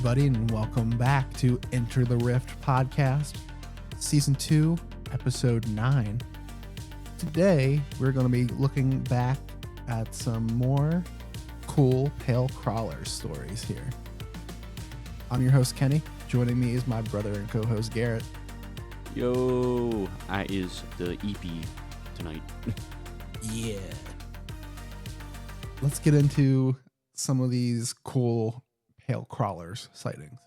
everybody, and welcome back to Enter the Rift podcast, Season 2, Episode 9. Today, we're going to be looking back at some more cool Pale Crawler stories here. I'm your host, Kenny. Joining me is my brother and co-host, Garrett. Yo, I is the EP tonight. Yeah. Let's get into some of these cool Pale Crawlers sightings.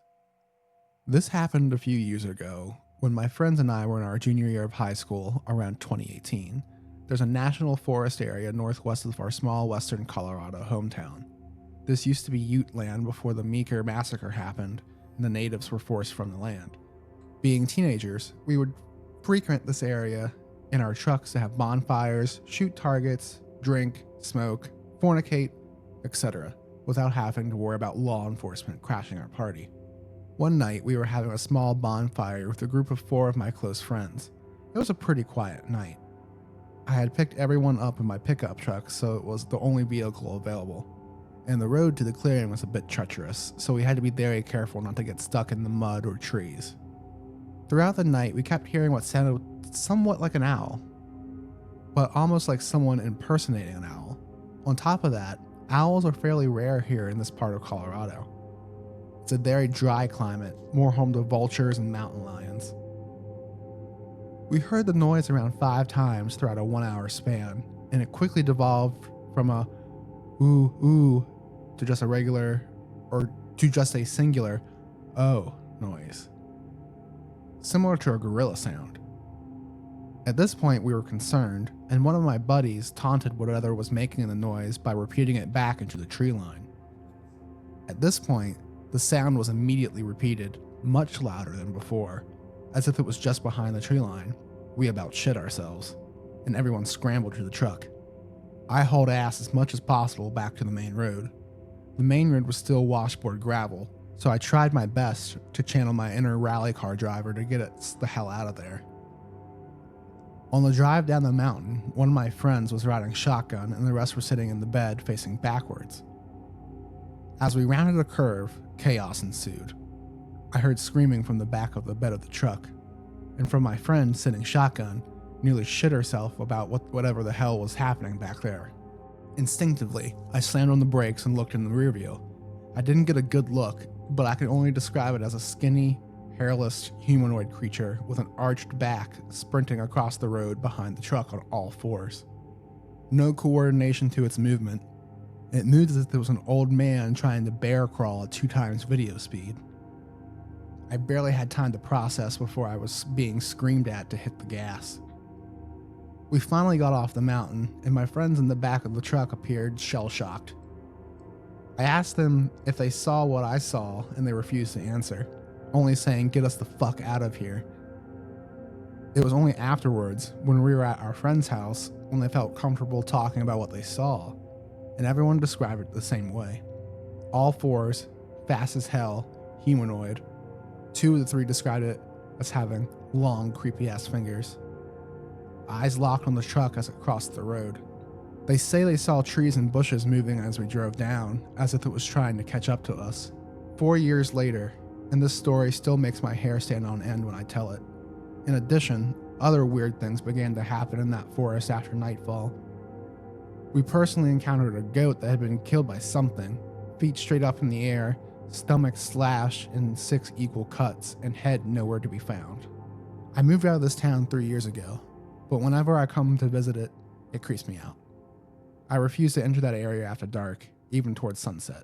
This happened a few years ago when my friends and I were in our junior year of high school around 2018. There's a national forest area northwest of our small western Colorado hometown. This used to be Ute land before the Meeker massacre happened and the natives were forced from the land. Being teenagers, we would frequent this area in our trucks to have bonfires, shoot targets, drink, smoke, fornicate, etc., without having to worry about law enforcement crashing our party. One night, we were having a small bonfire with a group of 4 of my close friends. It was a pretty quiet night. I had picked everyone up in my pickup truck, so it was the only vehicle available. And the road to the clearing was a bit treacherous, so we had to be very careful not to get stuck in the mud or trees. Throughout the night, we kept hearing what sounded somewhat like an owl, but almost like someone impersonating an owl. On top of that, owls are fairly rare here in this part of Colorado. It's a very dry climate, more home to vultures and mountain lions. We heard the noise around 5 times throughout a 1-hour span, and it quickly devolved from a ooh ooh to just a singular oh noise, similar to a gorilla sound. At this point, we were concerned, and one of my buddies taunted whatever was making the noise by repeating it back into the tree line. At this point, the sound was immediately repeated, much louder than before, as if it was just behind the tree line. We about shit ourselves, and everyone scrambled to the truck. I hauled ass as much as possible back to the main road. The main road was still washboard gravel, so I tried my best to channel my inner rally car driver to get it the hell out of there. On the drive down the mountain, one of my friends was riding shotgun and the rest were sitting in the bed facing backwards. As we rounded a curve, chaos ensued. I heard screaming from the back of the bed of the truck, and from my friend sitting shotgun, nearly shit herself about whatever the hell was happening back there. Instinctively, I slammed on the brakes and looked in the rear view. I didn't get a good look, but I could only describe it as a skinny, hairless humanoid creature with an arched back sprinting across the road behind the truck on all 4s. No coordination to its movement. It moved as if it was an old man trying to bear crawl at 2 times video speed. I barely had time to process before I was being screamed at to hit the gas. We finally got off the mountain, and my friends in the back of the truck appeared shell-shocked. I asked them if they saw what I saw, and they refused to answer, only saying, "Get us the fuck out of here." It was only afterwards, when we were at our friend's house, when they felt comfortable talking about what they saw, and everyone described it the same way. All 4s, fast as hell, humanoid. 2 of the 3 described it as having long, creepy-ass fingers. Eyes locked on the truck as it crossed the road. They say they saw trees and bushes moving as we drove down, as if it was trying to catch up to us. 4 years later, and this story still makes my hair stand on end when I tell it. In addition, other weird things began to happen in that forest after nightfall. We personally encountered a goat that had been killed by something, feet straight up in the air, stomach slashed in 6 equal cuts, and head nowhere to be found. I moved out of this town 3 years ago, but whenever I come to visit it, it creeps me out. I refuse to enter that area after dark, even towards sunset.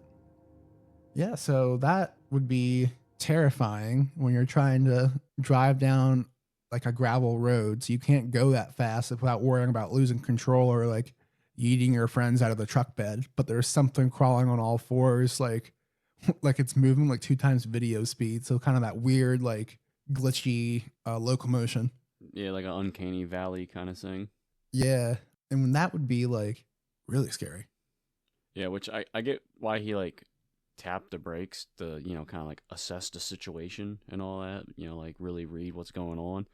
Yeah, so that would be terrifying when you're trying to drive down like a gravel road, so you can't go that fast without worrying about losing control or like yeeting your friends out of the truck bed, but there's something crawling on all 4s, like it's moving like 2 times video speed, so kind of that weird like glitchy locomotion. Yeah, like an uncanny valley kind of thing. Yeah, and that would be like really scary. Yeah, which I get why he like tapped the brakes to, kind of like assess the situation and all that, like really read what's going on.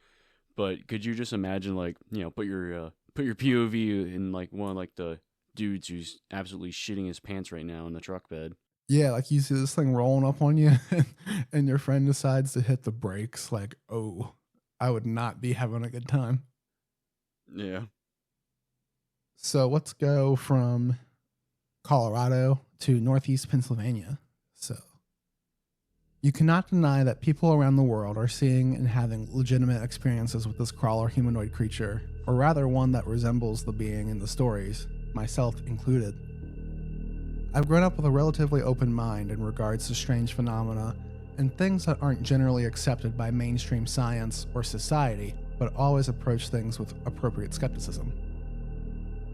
But could you just imagine like, put your POV in like one of like the dudes who's absolutely shitting his pants right now in the truck bed. Yeah, like you see this thing rolling up on you, and your friend decides to hit the brakes. Like, oh, I would not be having a good time. Yeah. So let's go from Colorado to Northeast Pennsylvania. So you cannot deny that people around the world are seeing and having legitimate experiences with this crawler humanoid creature, or rather one that resembles the being in the stories, myself included. I've grown up with a relatively open mind in regards to strange phenomena and things that aren't generally accepted by mainstream science or society, but always approach things with appropriate skepticism.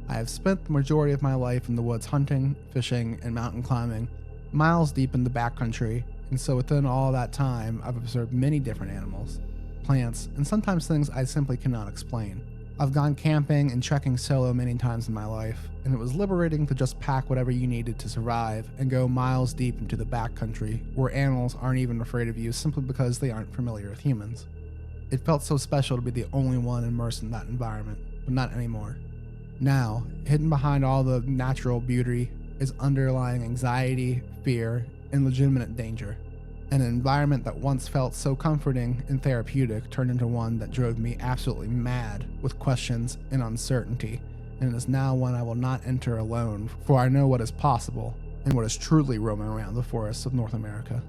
I have spent the majority of my life in the woods hunting, fishing, and mountain climbing, miles deep in the backcountry, and so within all that time, I've observed many different animals, plants, and sometimes things I simply cannot explain. I've gone camping and trekking solo many times in my life, and it was liberating to just pack whatever you needed to survive and go miles deep into the backcountry where animals aren't even afraid of you simply because they aren't familiar with humans. It felt so special to be the only one immersed in that environment, but not anymore. Now, hidden behind all the natural beauty is underlying anxiety, fear, and legitimate danger. An environment that once felt so comforting and therapeutic turned into one that drove me absolutely mad with questions and uncertainty, and is now one I will not enter alone, for I know what is possible and what is truly roaming around the forests of North America.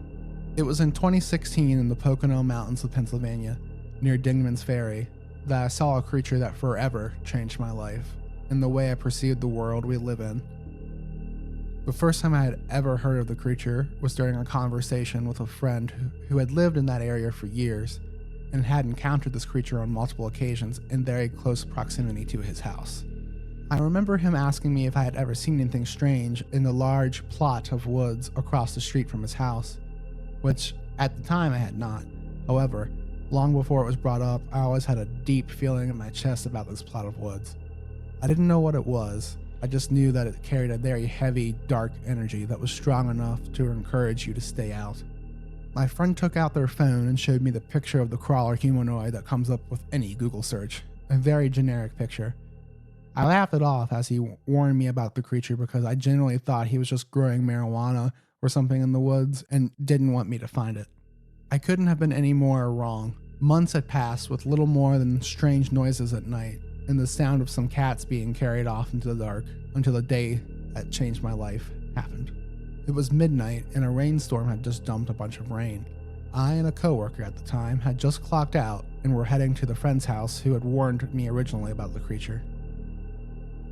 It was in 2016 in the Pocono Mountains of Pennsylvania, near Dingman's Ferry, that I saw a creature that forever changed my life and the way I perceived the world we live in. The first time I had ever heard of the creature was during a conversation with a friend who had lived in that area for years and had encountered this creature on multiple occasions in very close proximity to his house. I remember him asking me if I had ever seen anything strange in the large plot of woods across the street from his house, which at the time I had not. However, long before it was brought up, I always had a deep feeling in my chest about this plot of woods. I didn't know what it was. I just knew that it carried a very heavy, dark energy that was strong enough to encourage you to stay out. My friend took out their phone and showed me the picture of the crawler humanoid that comes up with any Google search, a very generic picture. I laughed it off as he warned me about the creature because I genuinely thought he was just growing marijuana or something in the woods and didn't want me to find it. I couldn't have been any more wrong. Months had passed with little more than strange noises at night and the sound of some cats being carried off into the dark until the day that changed my life happened. It was midnight and a rainstorm had just dumped a bunch of rain. I and a coworker at the time had just clocked out and were heading to the friend's house who had warned me originally about the creature.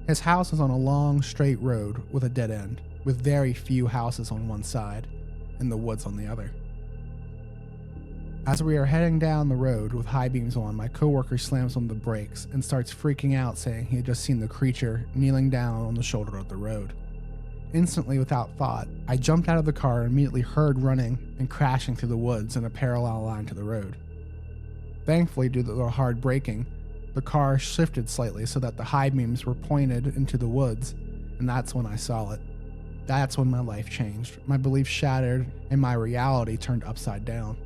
His house is on a long, straight road with a dead end, with very few houses on one side and the woods on the other. As we are heading down the road with high beams on, my coworker slams on the brakes and starts freaking out, saying he had just seen the creature kneeling down on the shoulder of the road. Instantly, without thought, I jumped out of the car and immediately heard running and crashing through the woods in a parallel line to the road. Thankfully, due to the hard braking, the car shifted slightly so that the high beams were pointed into the woods, and that's when I saw it. That's when my life changed, my beliefs shattered, and my reality turned upside down.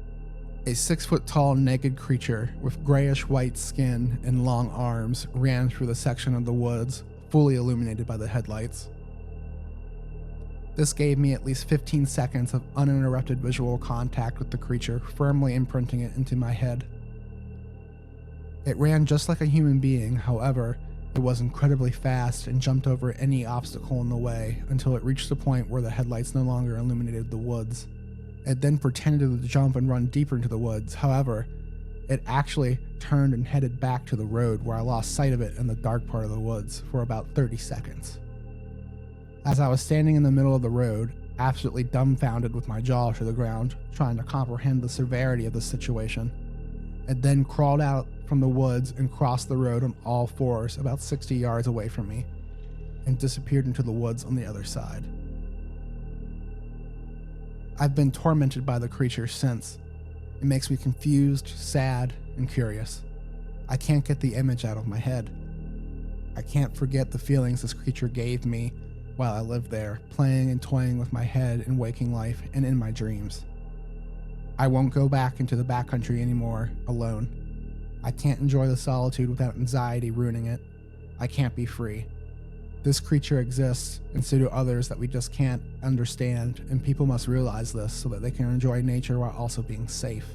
A 6-foot-tall naked creature with grayish-white skin and long arms ran through the section of the woods, fully illuminated by the headlights. This gave me at least 15 seconds of uninterrupted visual contact with the creature, firmly imprinting it into my head. It ran just like a human being, however, it was incredibly fast and jumped over any obstacle in the way until it reached the point where the headlights no longer illuminated the woods. It then pretended to jump and run deeper into the woods. However, it actually turned and headed back to the road where I lost sight of it in the dark part of the woods for about 30 seconds. As I was standing in the middle of the road, absolutely dumbfounded with my jaw to the ground, trying to comprehend the severity of the situation, it then crawled out from the woods and crossed the road on all fours about 60 yards away from me and disappeared into the woods on the other side. I've been tormented by the creature since. It makes me confused, sad, and curious. I can't get the image out of my head. I can't forget the feelings this creature gave me while I lived there, playing and toying with my head in waking life and in my dreams. I won't go back into the backcountry anymore alone. I can't enjoy the solitude without anxiety ruining it. I can't be free. This creature exists, and so do others that we just can't understand, and people must realize this so that they can enjoy nature while also being safe.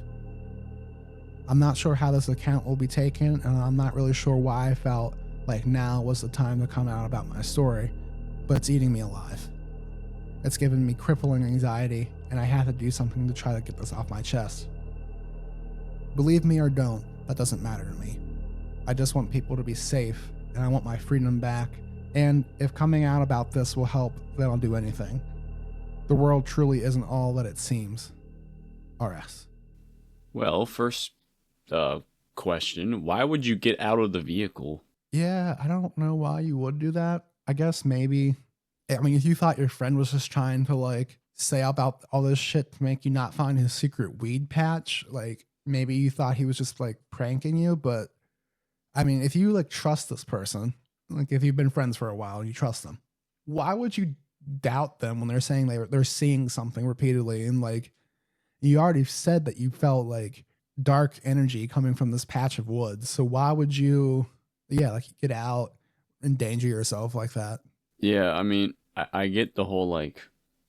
I'm not sure how this account will be taken, and I'm not really sure why I felt like now was the time to come out about my story, but it's eating me alive. It's given me crippling anxiety, and I have to do something to try to get this off my chest. Believe me or don't, that doesn't matter to me. I just want people to be safe, and I want my freedom back, and if coming out about this will help, then I'll do anything. The world truly isn't all that it seems. RS. Well, first question, why would you get out of the vehicle? Yeah, I don't know why you would do that. I guess maybe, I mean, if you thought your friend was just trying to like say about all this shit to make you not find his secret weed patch, like maybe you thought he was just like pranking you, but I mean, if you like trust this person, like if you've been friends for a while and you trust them, why would you doubt them when they're saying they're seeing something repeatedly? And like, you already said that you felt like dark energy coming from this patch of woods. So why would you, like get out, endanger yourself like that? Yeah, I mean, I get the whole like,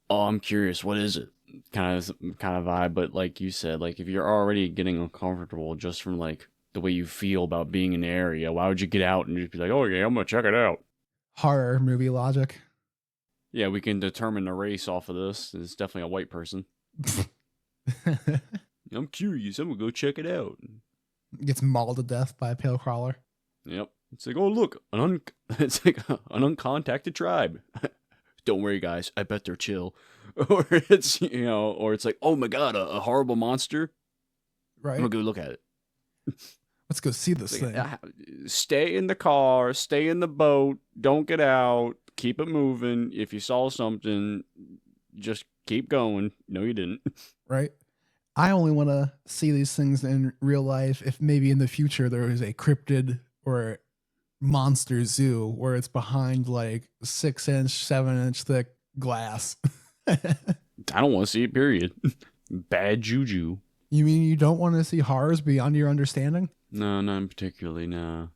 oh, I'm curious, what is it? Kind of vibe, but like you said, like if you're already getting uncomfortable just from like the way you feel about being in the area, why would you get out and just be like, oh yeah, I'm gonna check it out? Horror movie logic. Yeah, we can determine the race off of this. It's definitely a white person. I'm curious, I'm gonna go check it out. Gets mauled to death by a pale crawler. Yep. It's like, oh look, it's like an uncontacted tribe. Don't worry, guys. I bet they're chill. Or it's or it's like, oh my god, a horrible monster. Right. I'm gonna go look at it. Let's go see this thing. Stay in the car. Stay in the boat. Don't get out. Keep it moving. If you saw something, just keep going. No, you didn't. Right. I only want to see these things in real life if maybe in the future there is a cryptid or monster zoo where it's behind like 6-inch, 7-inch thick glass. I don't want to see it, period. Bad juju. You mean you don't want to see horrors beyond your understanding? No, not particularly, no.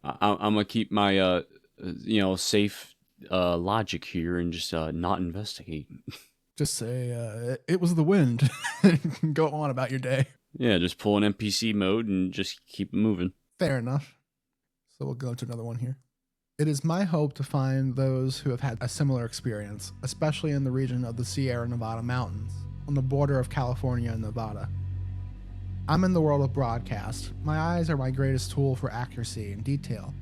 I'm going to keep my, safe logic here and just not investigate. Just say, it was the wind. Go on about your day. Yeah, just pull an NPC mode and just keep it moving. Fair enough. So we'll go to another one here. It is my hope to find those who have had a similar experience, especially in the region of the Sierra Nevada mountains, on the border of California and Nevada. I'm in the world of broadcast. My eyes are my greatest tool for accuracy and detail.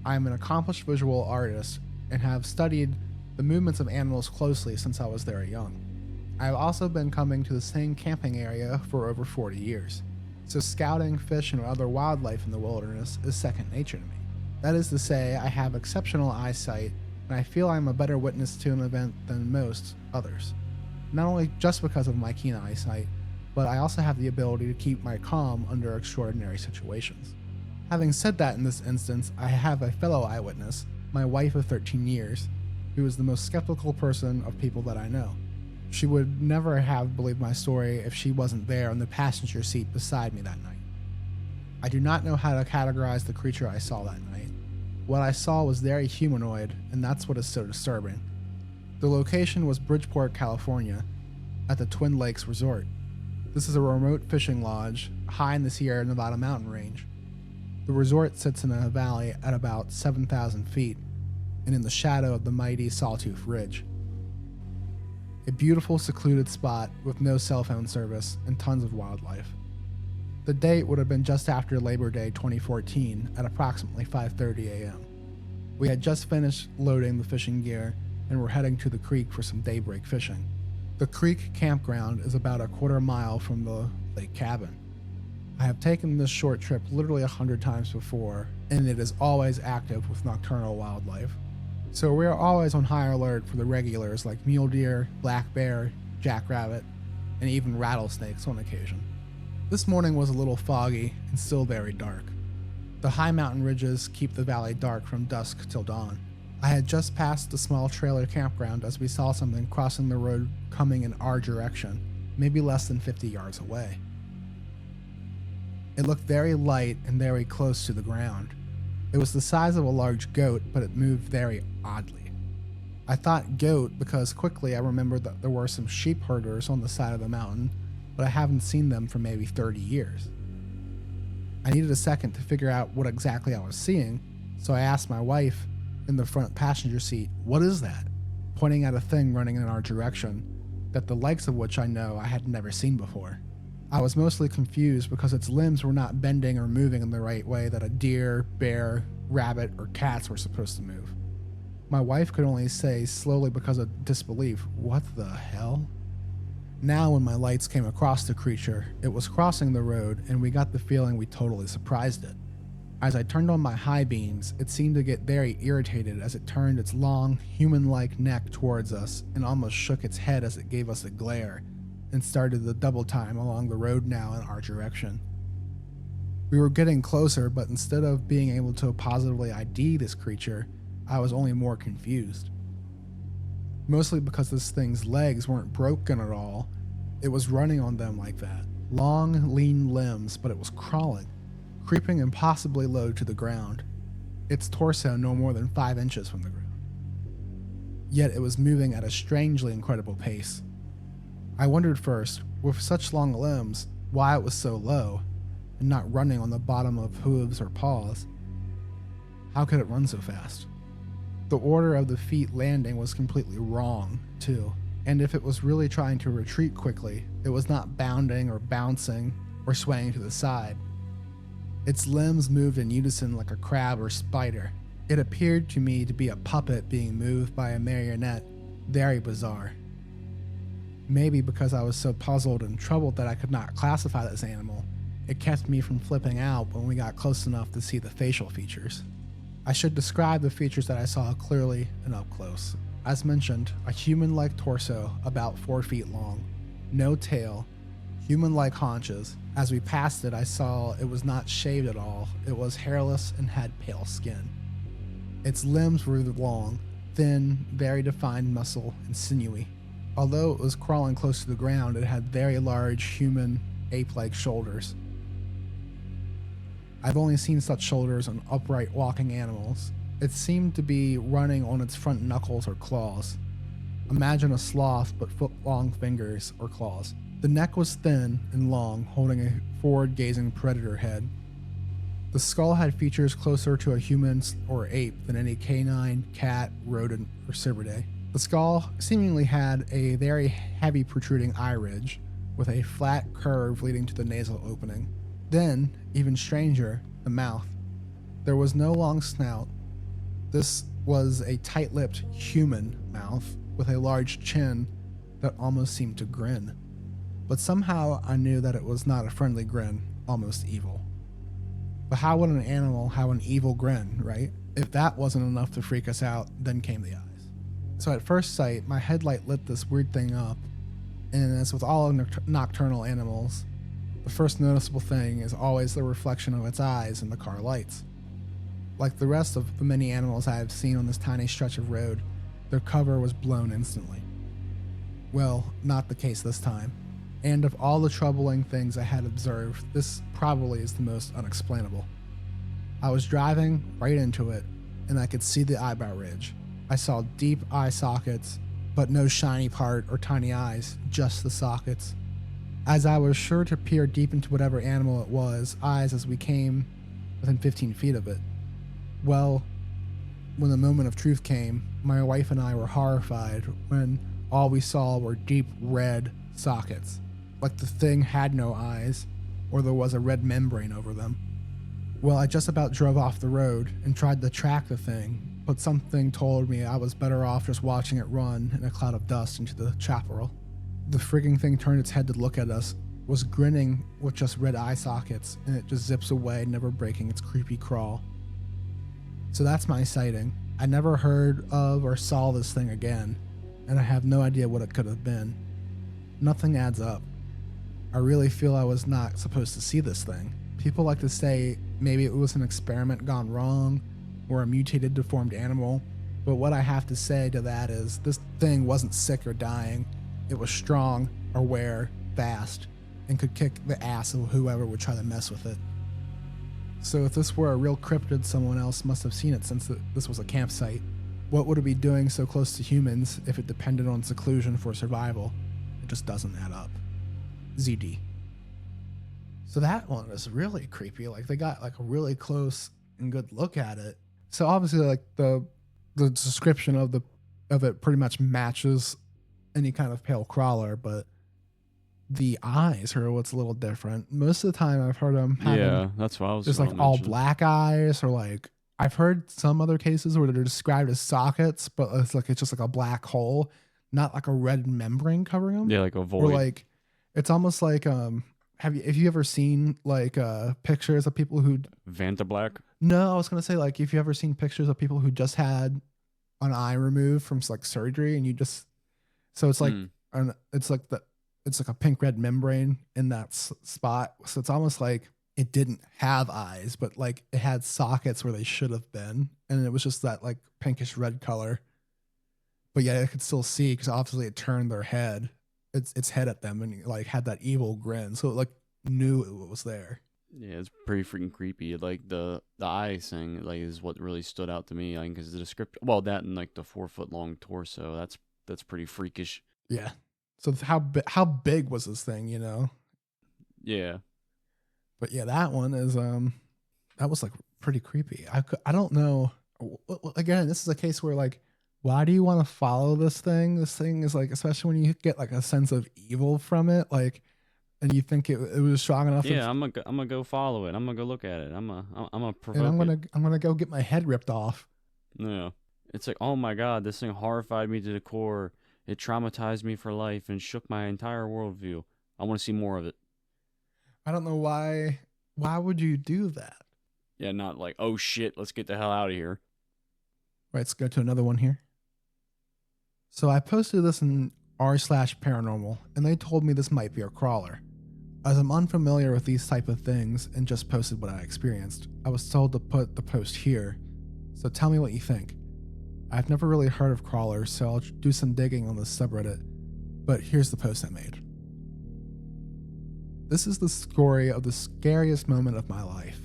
I am an accomplished visual artist and have studied the movements of animals closely since I was very young. I have also been coming to the same camping area for over 40 years, so scouting fish and other wildlife in the wilderness is second nature to me. That is to say, I have exceptional eyesight, and I feel I'm a better witness to an event than most others. Not only just because of my keen eyesight, but I also have the ability to keep my calm under extraordinary situations. Having said that, in this instance, I have a fellow eyewitness, my wife of 13 years, who is the most skeptical person of people that I know. She would never have believed my story if she wasn't there in the passenger seat beside me that night. I do not know how to categorize the creature I saw that night. What I saw was very humanoid, and that's what is so disturbing. The location was Bridgeport, California, at the Twin Lakes Resort. This is a remote fishing lodge high in the Sierra Nevada mountain range. The resort sits in a valley at about 7,000 feet and in the shadow of the mighty Sawtooth Ridge. A beautiful, secluded spot with no cell phone service and tons of wildlife. The date would have been just after Labor Day 2014 at approximately 5:30 a.m. We had just finished loading the fishing gear and were heading to the creek for some daybreak fishing. The creek campground is about a quarter mile from the lake cabin. I have taken this short trip literally 100 times before, and it is always active with nocturnal wildlife. So we are always on high alert for the regulars like mule deer, black bear, jackrabbit, and even rattlesnakes on occasion. This morning was a little foggy and still very dark. The high mountain ridges keep the valley dark from dusk till dawn. I had just passed the small trailer campground as we saw something crossing the road coming in our direction, maybe less than 50 yards away. It looked very light and very close to the ground. It was the size of a large goat, but it moved very oddly. I thought goat because quickly I remembered that there were some sheep herders on the side of the mountain, but I haven't seen them for maybe 30 years. I needed a second to figure out what exactly I was seeing, so I asked my wife in the front passenger seat, "What is that?" pointing at a thing running in our direction, that the likes of which I know I had never seen before. I was mostly confused because its limbs were not bending or moving in the right way that a deer, bear, rabbit, or cats were supposed to move. My wife could only say slowly because of disbelief, "What the hell?" Now when my lights came across the creature, it was crossing the road and we got the feeling we totally surprised it. As I turned on my high beams, it seemed to get very irritated as it turned its long, human-like neck towards us and almost shook its head as it gave us a glare and started the double time along the road now in our direction. We were getting closer, but instead of being able to positively ID this creature, I was only more confused. Mostly because this thing's legs weren't broken at all, it was running on them like that. Long, lean limbs, but it was crawling, creeping impossibly low to the ground, its torso no more than 5 inches from the ground. Yet it was moving at a strangely incredible pace. I wondered first, with such long limbs, why it was so low, and not running on the bottom of hooves or paws. How could it run so fast? The order of the feet landing was completely wrong, too, and if it was really trying to retreat quickly, it was not bounding or bouncing or swaying to the side. Its limbs moved in unison like a crab or spider. It appeared to me to be a puppet being moved by a marionette. Very bizarre. Maybe because I was so puzzled and troubled that I could not classify this animal, it kept me from flipping out when we got close enough to see the facial features. I should describe the features that I saw clearly and up close. As mentioned, a human-like torso about 4 feet long, no tail, human-like haunches. As we passed it, I saw it was not shaved at all. It was hairless and had pale skin. Its limbs were long, thin, very defined muscle, and sinewy. Although it was crawling close to the ground, it had very large human, ape-like shoulders. I've only seen such shoulders on upright walking animals. It seemed to be running on its front knuckles or claws. Imagine a sloth but foot-long fingers or claws. The neck was thin and long, holding a forward-gazing predator head. The skull had features closer to a human or ape than any canine, cat, rodent, or Cervidae. The skull seemingly had a very heavy protruding eye ridge, with a flat curve leading to the nasal opening. Then, even stranger, the mouth. There was no long snout. This was a tight-lipped human mouth with a large chin that almost seemed to grin. But somehow I knew that it was not a friendly grin, almost evil. But how would an animal have an evil grin, right? If that wasn't enough to freak us out, then came the eyes. So at first sight, my headlight lit this weird thing up, and as with all nocturnal animals, the first noticeable thing is always the reflection of its eyes in the car lights. Like the rest of the many animals I have seen on this tiny stretch of road, their cover was blown instantly. Well, not the case this time. And of all the troubling things I had observed, this probably is the most unexplainable. I was driving right into it, and I could see the eyebrow ridge. I saw deep eye sockets, but no shiny part or tiny eyes, just the sockets. As I was sure to peer deep into whatever animal it was, eyes as we came within 15 feet of it. Well, when the moment of truth came, my wife and I were horrified when all we saw were deep red sockets, like the thing had no eyes, or there was a red membrane over them. Well, I just about drove off the road and tried to track the thing, but something told me I was better off just watching it run in a cloud of dust into the chaparral. The frigging thing turned its head to look at us, was grinning with just red eye sockets, and it just zips away, never breaking its creepy crawl. So that's my sighting. I never heard of or saw this thing again, and I have no idea what it could have been. Nothing adds up. I really feel I was not supposed to see this thing. People like to say maybe it was an experiment gone wrong, or a mutated, deformed animal, but what I have to say to that is this thing wasn't sick or dying. It was strong, aware, fast, and could kick the ass of whoever would try to mess with it. So if this were a real cryptid, someone else must have seen it since this was a campsite. What would it be doing so close to humans if it depended on seclusion for survival? It just doesn't add up. ZD. So that one is really creepy. Like, they got like a really close and good look at it. So obviously, like, the description of it pretty much matches any kind of pale crawler, but the eyes are what's a little different. Most of the time I've heard them having that's what I was just like gonna all mention. black eyes, or like I've heard some other cases where they're described as sockets, but it's just like a black hole, not like a red membrane covering them. Yeah, like a void. Or like it's almost like if you ever seen like pictures of people who Vanta Black? No, I was gonna say, like, if you ever seen pictures of people who just had an eye removed from like surgery, and you just it's like it's like a pink red membrane in that spot, so it's almost like it didn't have eyes, but like it had sockets where they should have been, and it was just that like pinkish red color. But yeah, I could still see because obviously it turned their head, its head at them, and like had that evil grin, so it like knew it was there. Yeah, it's pretty freaking creepy. Like the eye thing, like, is what really stood out to me. Like, because the description, well, that and like the 4-foot long torso, that's pretty freakish. Yeah. So how big was this thing, you know? Yeah. But yeah, that one is that was like pretty creepy. I don't know. Again, this is a case where, like, why do you want to follow this thing? This thing is like, especially when you get like a sense of evil from it, like, and you think it was strong enough. Yeah, I'm gonna go follow it. I'm gonna go look at it. I'm gonna provoke and I'm gonna go get my head ripped off. Yeah, it's like, oh my god, this thing horrified me to the core. It traumatized me for life and shook my entire worldview. I want to see more of it. I don't know why. Why would you do that? Yeah, not like, oh shit, let's get the hell out of here. Right, let's go to another one here. So I posted this in r/paranormal, and they told me this might be a crawler. As I'm unfamiliar with these type of things and just posted what I experienced, I was told to put the post here. So tell me what you think. I've never really heard of crawlers, so I'll do some digging on this subreddit, but here's the post I made. This is the story of the scariest moment of my life.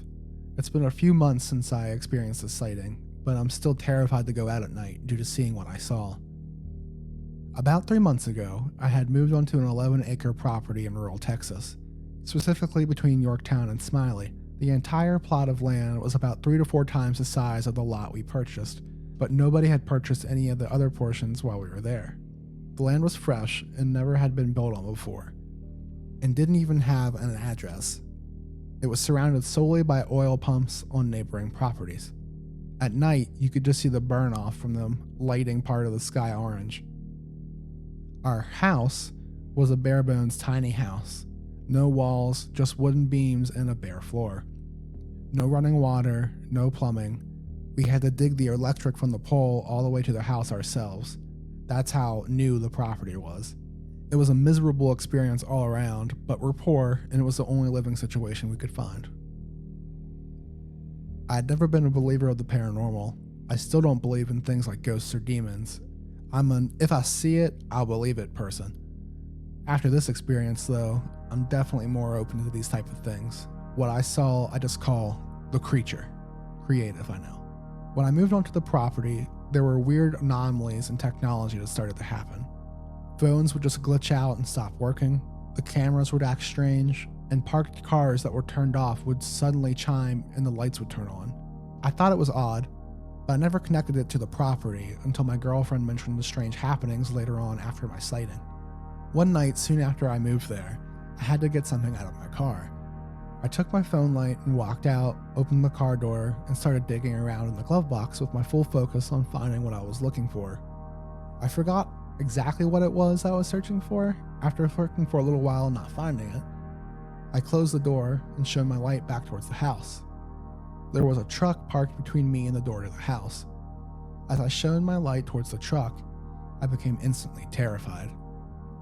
It's been a few months since I experienced this sighting, but I'm still terrified to go out at night due to seeing what I saw. About 3 months ago, I had moved onto an 11-acre property in rural Texas, specifically between Yorktown and Smiley. The entire plot of land was about 3 to 4 times the size of the lot we purchased, but nobody had purchased any of the other portions while we were there. The land was fresh and never had been built on before, and didn't even have an address. It was surrounded solely by oil pumps on neighboring properties. At night, you could just see the burn off from them lighting part of the sky orange. Our house was a bare bones tiny house. No walls, just wooden beams and a bare floor. No running water, no plumbing. We had to dig the electric from the pole all the way to the house ourselves. That's how new the property was. It was a miserable experience all around, but we're poor and it was the only living situation we could find. I'd never been a believer of the paranormal. I still don't believe in things like ghosts or demons. I'm an if I see it, I'll believe it person. After this experience, though, I'm definitely more open to these type of things. What I saw, I just call the creature. Creative, I know. When I moved onto the property, there were weird anomalies in technology that started to happen. Phones would just glitch out and stop working, the cameras would act strange, and parked cars that were turned off would suddenly chime and the lights would turn on. I thought it was odd, but I never connected it to the property until my girlfriend mentioned the strange happenings later on after my sighting. One night, soon after I moved there, I had to get something out of my car. I took my phone light and walked out, opened the car door, and started digging around in the glove box with my full focus on finding what I was looking for. I forgot exactly what it was I was searching for after looking for a little while and not finding it. I closed the door and shone my light back towards the house. There was a truck parked between me and the door to the house. As I shone my light towards the truck, I became instantly terrified.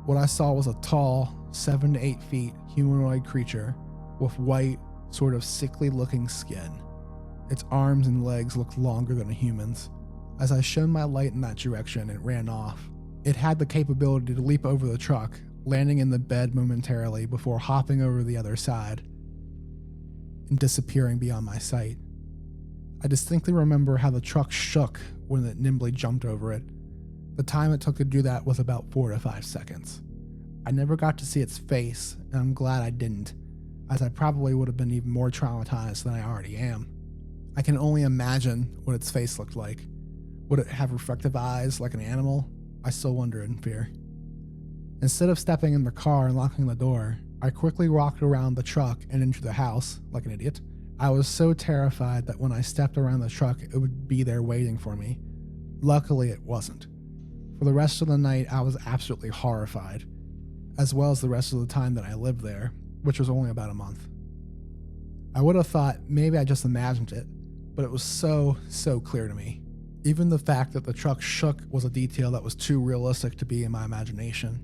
What I saw was a tall, 7 to 8 feet humanoid creature with white, sort of sickly looking skin. Its arms and legs looked longer than a human's. As I shone my light in that direction, it ran off. It had the capability to leap over the truck, landing in the bed momentarily before hopping over the other side. and disappearing beyond my sight. I distinctly remember how the truck shook when it nimbly jumped over it. The time it took to do that was about 4 to 5 seconds. I never got to see its face, and I'm glad I didn't, as I probably would have been even more traumatized than I already am. I can only imagine what its face looked like. Would it have reflective eyes like an animal? I still wonder in fear. Instead of stepping in the car and locking the door, I quickly walked around the truck and into the house like an idiot. I was so terrified that when I stepped around the truck, it would be there waiting for me. Luckily, it wasn't. For the rest of the night, I was absolutely horrified, as well as the rest of the time that I lived there, which was only about a month. I would have thought maybe I just imagined it, but it was so clear to me. Even the fact that the truck shook was a detail that was too realistic to be in my imagination.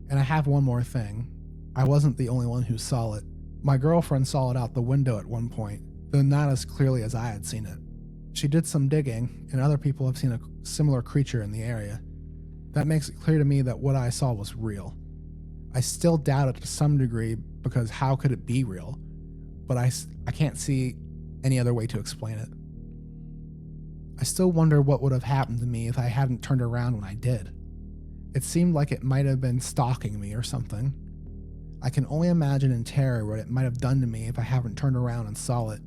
And I have one more thing. I wasn't the only one who saw it. My girlfriend saw it out the window at one point, though not as clearly as I had seen it. She did some digging, and other people have seen a similar creature in the area. That makes it clear to me that what I saw was real. I still doubt it to some degree, because how could it be real? But I can't see any other way to explain it. I still wonder what would have happened to me if I hadn't turned around when I did. It seemed like it might have been stalking me or something. I can only imagine in terror what it might have done to me if I haven't turned around and saw it.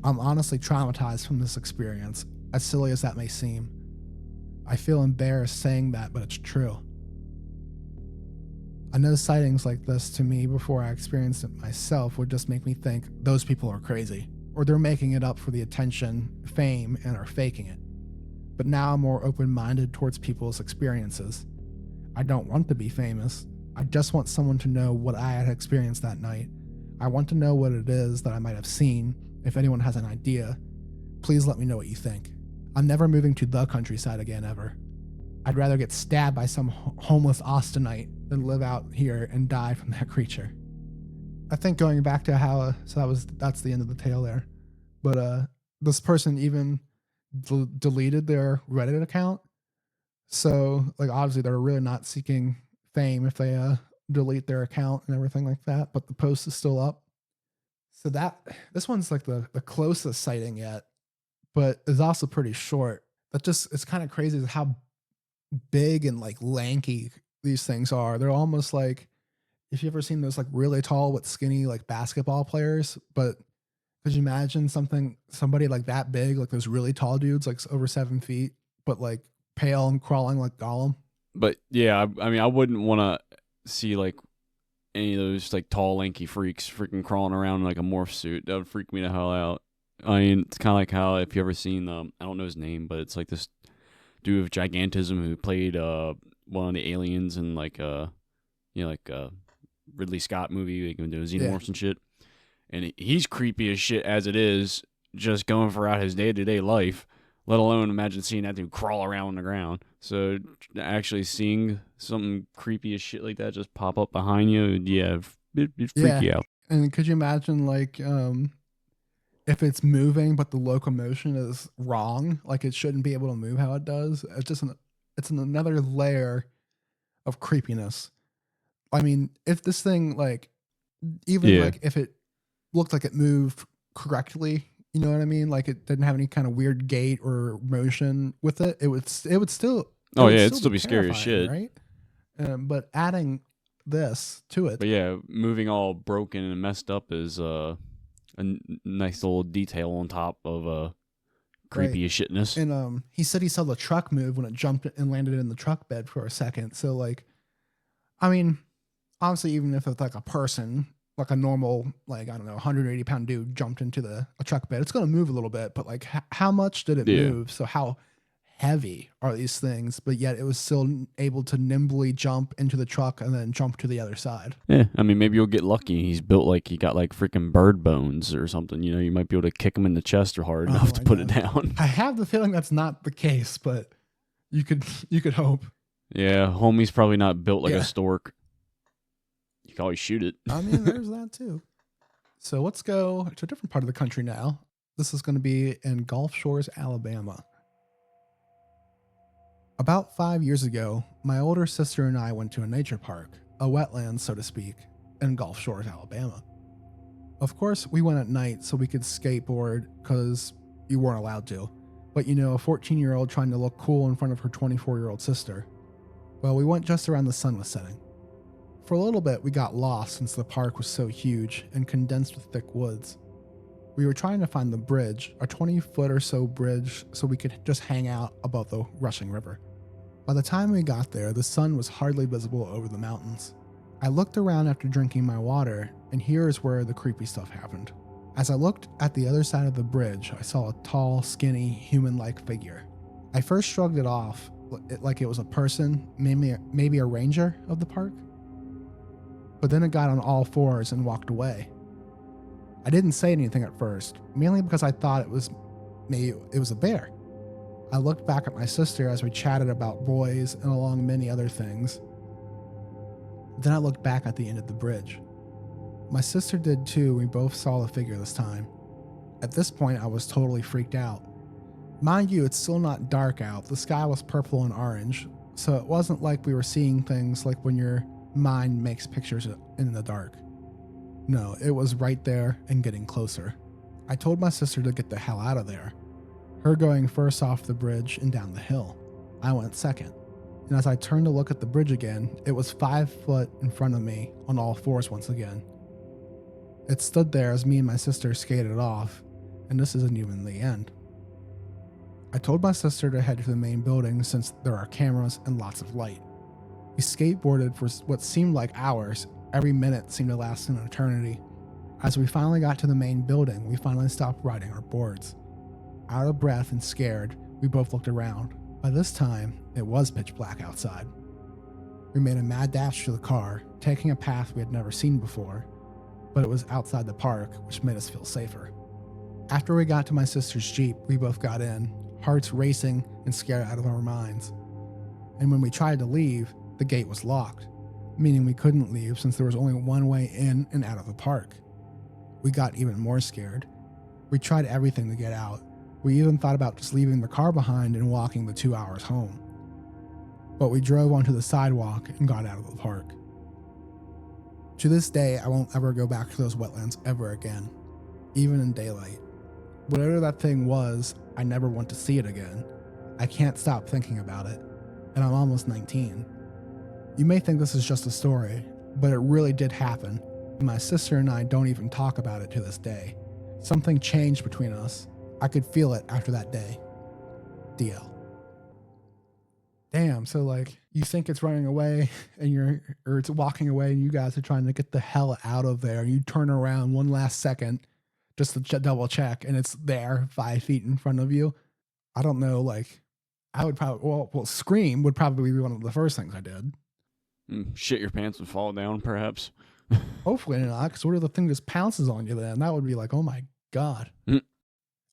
I'm honestly traumatized from this experience, as silly as that may seem. I feel embarrassed saying that, but it's true. I know sightings like this to me before I experienced it myself would just make me think those people are crazy, or they're making it up for the attention, fame, and are faking it. But now I'm more open-minded towards people's experiences. I don't want to be famous. I just want someone to know what I had experienced that night. I want to know what it is that I might have seen. If anyone has an idea, please let me know what you think. I'm never moving to the countryside again, ever. I'd rather get stabbed by some homeless Austinite than live out here and die from that creature. I think going back to how, that's the end of the tale there. But this person even deleted their Reddit account. So, like, obviously they're really not seeking fame if they delete their account and everything like that, but the post is still up. So this one's like the closest sighting yet, but is also pretty short. It's kind of crazy how big and like lanky these things are. They're almost like, if you ever seen those like really tall but skinny like basketball players, but could you imagine somebody like that big, like those really tall dudes, like over 7 feet, but like pale and crawling like Gollum? But yeah, I mean, I wouldn't want to see like any of those like tall, lanky freaks freaking crawling around in like a morph suit. That would freak me the hell out. I mean, it's kind of like how, if you ever seen, I don't know his name, but it's like this dude with gigantism who played one of the aliens in like Ridley Scott movie, like doing xenomorphs and shit. And he's creepy as shit as it is, just going throughout his day-to-day life, let alone imagine seeing that dude crawl around on the ground. So actually seeing something creepy as shit like that just pop up behind you, it'd freak you out. And could you imagine like if it's moving but the locomotion is wrong, like it shouldn't be able to move how it does? It's another layer of creepiness. I mean, if this thing like like if it looked like it moved correctly, you know what I mean? Like it didn't have any kind of weird gait or motion with it. It would still. It'd still be scary as shit, right? But adding this to it. But yeah, moving all broken and messed up is a nice little detail on top of creepy as shitness. And he said he saw the truck move when it jumped and landed in the truck bed for a second. So like, I mean, obviously, even if it's like a person, like a normal, like, I don't know, 180-pound dude jumped into a truck bed, it's going to move a little bit, but like how much did it move? So how heavy are these things? But yet it was still able to nimbly jump into the truck and then jump to the other side. Yeah, I mean, maybe you'll get lucky. He's built like he got like freaking bird bones or something. You know, you might be able to kick him in the chest or hard enough to put it down. I have the feeling that's not the case, but you could hope. Yeah, homie's probably not built like a stork. You can always shoot it. I mean, there's that too. So let's go to a different part of the country now. This is going to be in Gulf Shores, Alabama. About 5 years ago, my older sister and I went to a nature park, a wetland, so to speak, in Gulf Shores, Alabama. Of course, we went at night so we could skateboard because you weren't allowed to. But a 14-year-old trying to look cool in front of her 24-year-old sister. Well, we went just around the sun was setting. For a little bit, we got lost since the park was so huge and condensed with thick woods. We were trying to find the bridge, a 20-foot or so bridge, so we could just hang out above the rushing river. By the time we got there, the sun was hardly visible over the mountains. I looked around after drinking my water, and here's where the creepy stuff happened. As I looked at the other side of the bridge, I saw a tall, skinny, human-like figure. I first shrugged it off, like it was a person, maybe a ranger of the park. But then it got on all fours and walked away. I didn't say anything at first, mainly because I thought it was a bear. I looked back at my sister as we chatted about boys and along many other things. Then I looked back at the end of the bridge. My sister did too. We both saw the figure this time. At this point, I was totally freaked out. Mind you, it's still not dark out. The sky was purple and orange, so it wasn't like we were seeing things like when your mind makes pictures in the dark. No, it was right there and getting closer. I told my sister to get the hell out of there. Her going first off the bridge and down the hill. I went second. And as I turned to look at the bridge again, it was 5 foot in front of me on all fours once again. It stood there as me and my sister skated off, and this isn't even the end. I told my sister to head to the main building since there are cameras and lots of light. We skateboarded for what seemed like hours. Every minute seemed to last an eternity. As we finally got to the main building, we finally stopped riding our boards. Out of breath and scared, we both looked around. By this time, it was pitch black outside. We made a mad dash to the car, taking a path we had never seen before, but it was outside the park, which made us feel safer. After we got to my sister's Jeep, we both got in, hearts racing and scared out of our minds. And when we tried to leave, the gate was locked, meaning we couldn't leave since there was only one way in and out of the park. We got even more scared. We tried everything to get out. We even thought about just leaving the car behind and walking the 2 hours home. But we drove onto the sidewalk and got out of the park. To this day, I won't ever go back to those wetlands ever again, even in daylight. Whatever that thing was, I never want to see it again. I can't stop thinking about it, and I'm almost 19. You may think this is just a story, but it really did happen, and my sister and I don't even talk about it to this day. Something changed between us. I could feel it after that day. DL. Damn, so you think it's running away or it's walking away and you guys are trying to get the hell out of there and you turn around one last second just to double check and it's there 5 feet in front of you. I don't know, I would probably, scream would probably be one of the first things I did. Shit your pants and fall down, perhaps. Hopefully not, because what if the thing just pounces on you then? That would be like, oh my God.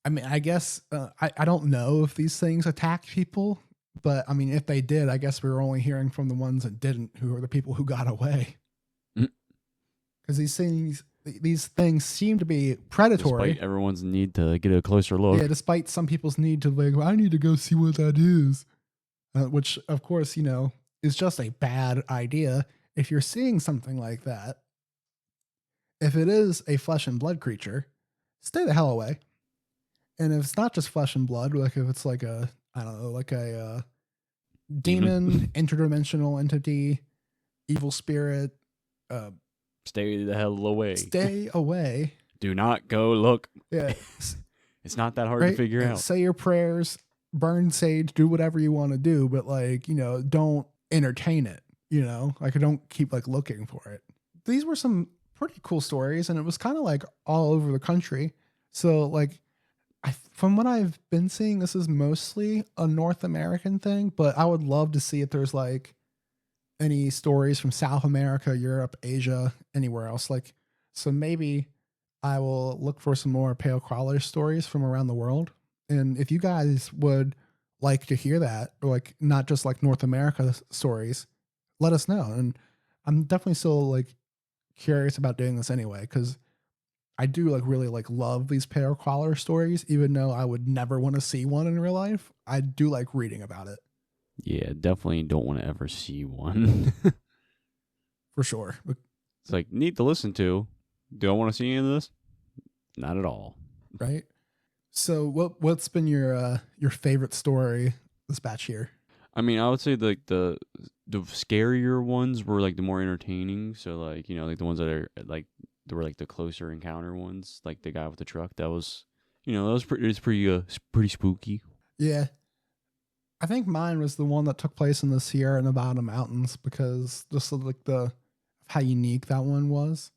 I mean, I guess, I don't know if these things attack people, but I mean, if they did, I guess we were only hearing from the ones that didn't, who are the people who got away. Because these things seem to be predatory. Despite everyone's need to get a closer look. Yeah, despite some people's need to I need to go see what that is. Which, of course, is just a bad idea. If you're seeing something like that, if it is a flesh and blood creature, stay the hell away. And if it's not just flesh and blood, if it's like a demon, interdimensional entity, evil spirit, stay the hell away. Stay away. Do not go look. Yeah. It's not that hard to figure out. Say your prayers, burn sage, do whatever you want to do, but don't entertain it, don't keep looking for it. These were some pretty cool stories and it was kind of all over the country. So from what I've been seeing, this is mostly a North American thing, but I would love to see if there's any stories from South America, Europe, Asia, anywhere else. So maybe I will look for some more pale crawler stories from around the world. And if you guys would like to hear that, or not just North America stories, let us know. And I'm definitely still curious about doing this anyway, because I do really love these pale crawler stories, even though I would never want to see one in real life. I do like reading about it. Yeah, definitely don't want to ever see one. For sure. It's neat to listen to. Do I want to see any of this? Not at all. Right. So what's been your favorite story this batch year? I mean, I would say like the scarier ones were like the more entertaining. So like, you know, like the ones that are like they were like the closer encounter ones, like the guy with the truck. That was, you know, that was pretty spooky. Yeah. I think mine was the one that took place in the Sierra Nevada mountains because just like how unique that one was.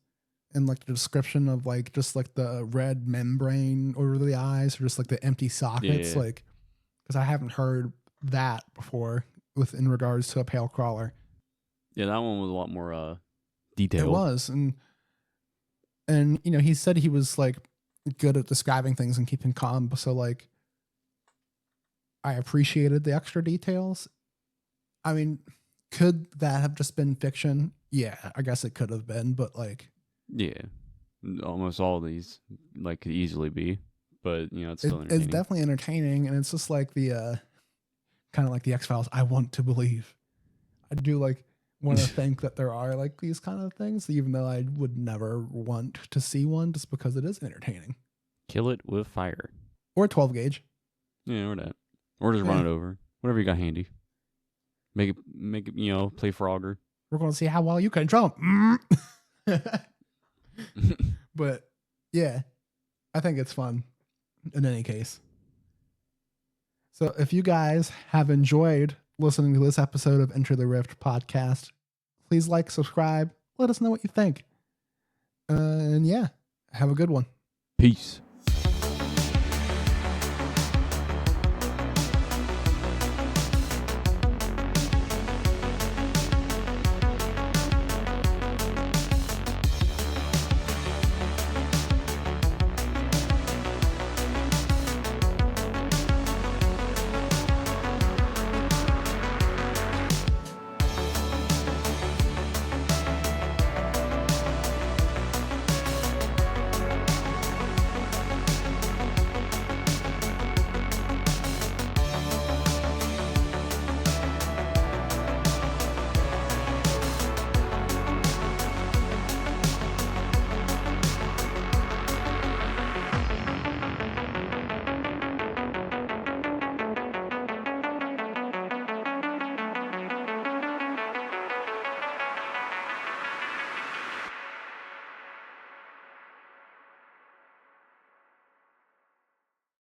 And like the description of like just like the red membrane over the eyes or just like the empty sockets, Yeah. like because I haven't heard that before in regards to a pale crawler. Yeah, that one was a lot more It detailed. was, and you know he said he was like good at describing things and keeping calm, so like I appreciated the extra details. I mean, could that have just been fiction? Yeah, I guess it could have been, but like. Yeah, almost all of these like could easily be, but you know it's still It's entertaining. definitely entertaining, and it's just like the kind of like the X-Files. I want to believe. I do like want to think that there are like these kind of things, even though I would never want to see one, just because it is entertaining. Kill it with fire, Or 12 gauge. yeah, or that, or just run it over, whatever you got handy. Make it, you know, play Frogger. We're going to see how well you can jump. But yeah, I think it's fun in any case. So if you guys have enjoyed listening to this episode of Enter the Rift podcast, please like, subscribe, let us know what you think. And yeah, have a good one. Peace.